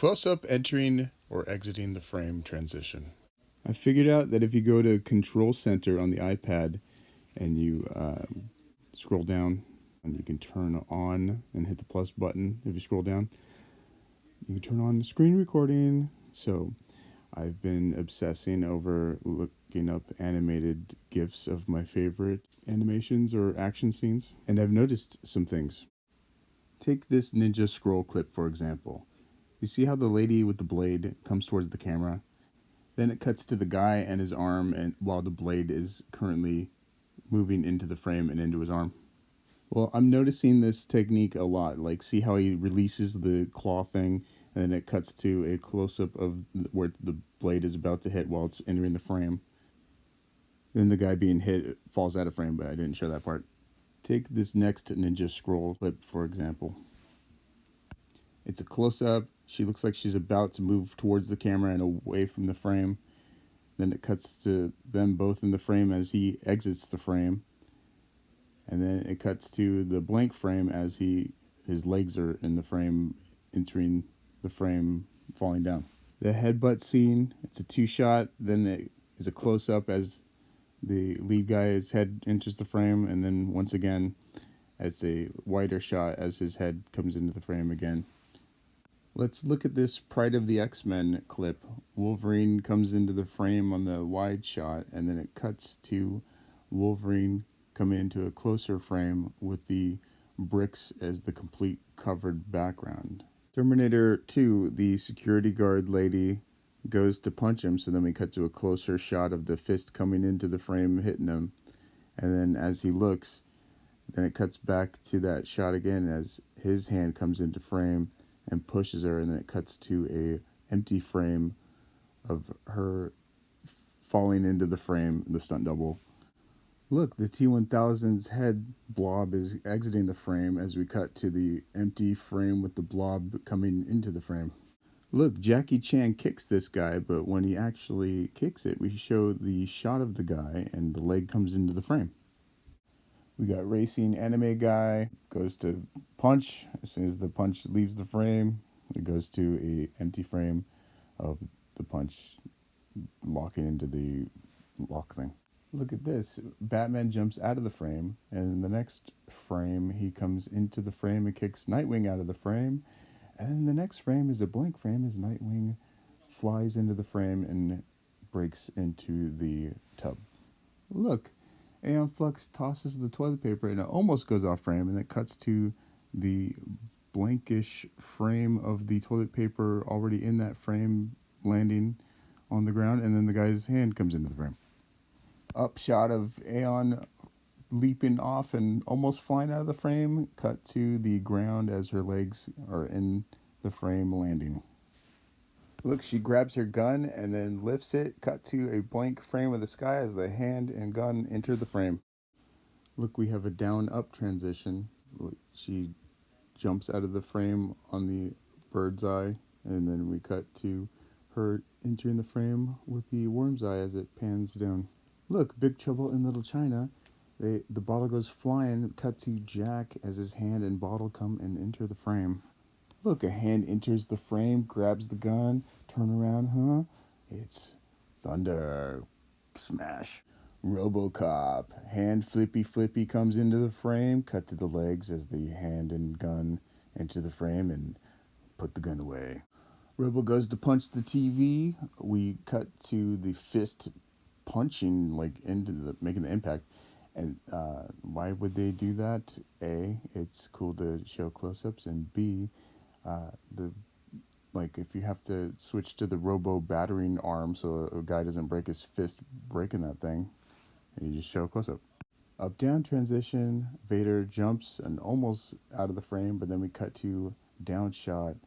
Close-up entering or exiting the frame transition. I figured out that if you go to Control Center on the iPad and you scroll down, and you can turn on and hit the plus button. If you scroll down, you can turn on screen recording. So I've been obsessing over looking up animated GIFs of my favorite animations or action scenes, and I've noticed some things. Take this ninja scroll clip, for example. You see how the lady with the blade comes towards the camera? Then it cuts to the guy and his arm, and while the blade is currently moving into the frame and into his arm. Well, I'm noticing this technique a lot. Like, see how he releases the claw thing, and then it cuts to a close-up of where the blade is about to hit while it's entering the frame. Then the guy being hit falls out of frame, but I didn't show that part. Take this next ninja scroll clip, for example. It's a close-up. She looks like she's about to move towards the camera and away from the frame. Then it cuts to them both in the frame as he exits the frame. And then it cuts to the blank frame as his legs are in the frame, entering the frame, falling down. The headbutt scene, it's a two-shot. Then it is a close-up as the lead guy's head enters the frame, and then once again, it's a wider shot as his head comes into the frame again. Let's look at this Pride of the X-Men clip. Wolverine comes into the frame on the wide shot, and then it cuts to Wolverine coming into a closer frame with the bricks as the complete covered background. Terminator 2, the security guard lady goes to punch him, so then we cut to a closer shot of the fist coming into the frame, hitting him. And then as he looks, then it cuts back to that shot again as his hand comes into frame and pushes her, and then it cuts to a empty frame of her falling into the frame, the stunt double. Look, the T-1000's head blob is exiting the frame as we cut to the empty frame with the blob coming into the frame. Look, Jackie Chan kicks this guy, but when he actually kicks it, we show the shot of the guy and the leg comes into the frame. We got racing anime guy, goes to punch. As soon as the punch leaves the frame, it goes to a empty frame of the punch locking into the lock thing. Look at this. Batman jumps out of the frame, and in the next frame, he comes into the frame and kicks Nightwing out of the frame. And then the next frame is a blank frame as Nightwing flies into the frame and breaks into the tub. Look, Aeon Flux tosses the toilet paper and it almost goes off frame, and it cuts to the blankish frame of the toilet paper already in that frame landing on the ground, and then the guy's hand comes into the frame. Upshot of Aeon leaping off and almost flying out of the frame, cut to the ground as her legs are in the frame landing. Look, she grabs her gun and then lifts it, cut to a blank frame of the sky as the hand and gun enter the frame. Look, we have a down-up transition. She jumps out of the frame on the bird's eye, and then we cut to her entering the frame with the worm's eye as it pans down. Look, Big Trouble in Little China. The bottle goes flying, cut to Jack as his hand and bottle come and enter the frame. Look, a hand enters the frame, grabs the gun, turn around, huh? It's Thunder. Smash. RoboCop. Hand flippy comes into the frame, cut to the legs as the hand and gun enter the frame and put the gun away. Robo goes to punch the TV. We cut to the fist punching into making the impact. And why would they do that? A, it's cool to show close-ups, and B, if you have to switch to the robo battering arm so a guy doesn't break his fist breaking that thing, and you just show a close-up. Up down transition, Vader jumps and almost out of the frame, but then we cut to down shot.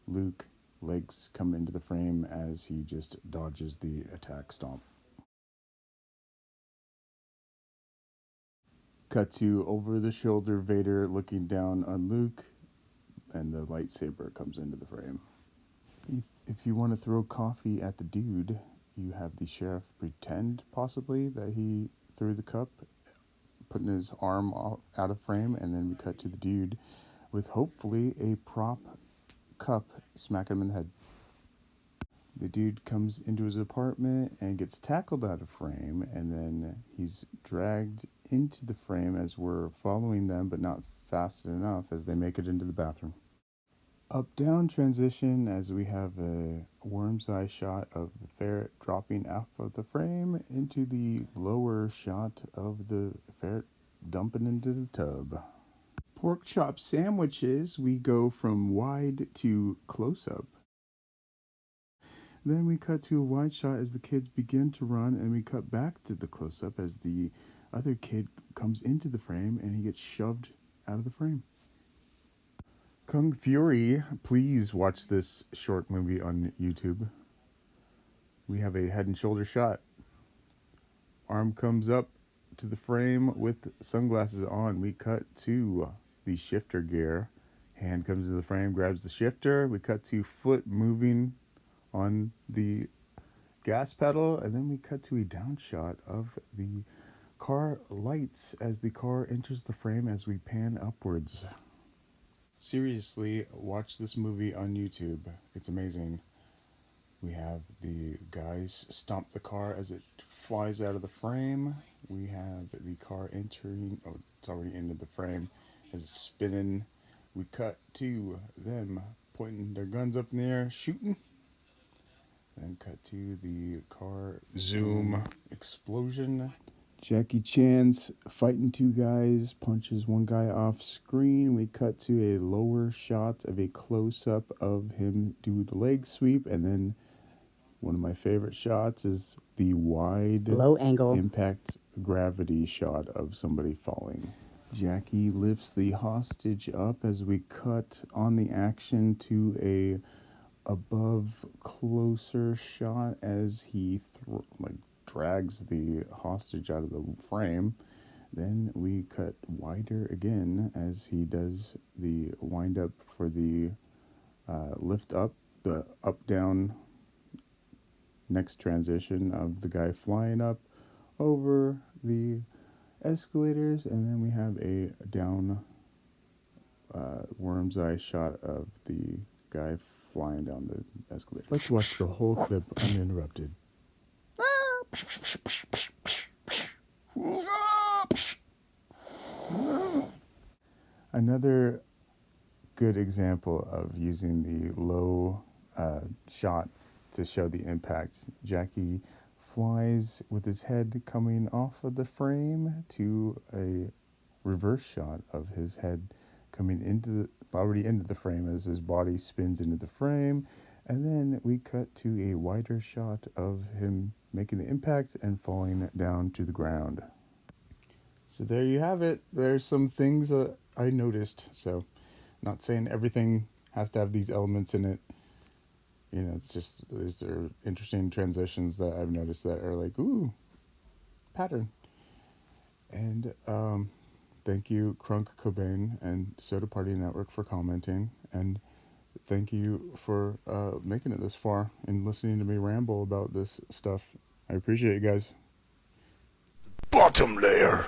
Luke legs come into the frame as he just dodges the attack stomp. Cut to over the shoulder Vader looking down on Luke, and the lightsaber comes into the frame. If you want to throw coffee at the dude, you have the sheriff pretend possibly that he threw the cup, putting his arm out of frame, and then we cut to the dude with hopefully a prop cup, smacking him in the head. The dude comes into his apartment and gets tackled out of frame, and then he's dragged into the frame as we're following them, but not fast enough as they make it into the bathroom. Up-down transition as we have a worm's eye shot of the ferret dropping off of the frame into the lower shot of the ferret dumping into the tub. Pork chop sandwiches, we go from wide to close-up. Then we cut to a wide shot as the kids begin to run, and we cut back to the close-up as the other kid comes into the frame and he gets shoved out of the frame. Kung Fury, please watch this short movie on YouTube. We have a head and shoulder shot. Arm comes up to the frame with sunglasses on. We cut to the shifter gear. Hand comes to the frame, grabs the shifter. We cut to foot moving on the gas pedal, and then we cut to a down shot of the car lights as the car enters the frame as we pan upwards. Seriously, watch this movie on YouTube. It's amazing. We have the guys stomp the car as it flies out of the frame. We have the car entering, oh, it's already into the frame as it's spinning. We cut to them pointing their guns up in the air, shooting. Then cut to the car zoom explosion. Jackie Chan's fighting two guys, punches one guy off screen. We cut to a lower shot of a close-up of him do the leg sweep, and then one of my favorite shots is the wide low angle impact gravity shot of somebody falling. Jackie lifts the hostage up as we cut on the action to a above closer shot as he drags the hostage out of the frame. Then we cut wider again as he does the wind up for the lift up, the up down next transition of the guy flying up over the escalators, and then we have a down worm's eye shot of the guy flying down the escalator. Let's watch the whole clip uninterrupted. Another good example of using the low shot to show the impact. Jackie flies with his head coming off of the frame to a reverse shot of his head coming already into the frame as his body spins into the frame, and then we cut to a wider shot of him making the impact and falling down to the ground. So there you have it. There's some things I noticed. So not saying everything has to have these elements in it. You know, it's just these are interesting transitions that I've noticed that are like, ooh, pattern. And thank you, Crunk Cobain and Soda Party Network, for commenting. And thank you for making it this far and listening to me ramble about this stuff. I appreciate you guys. Bottom layer.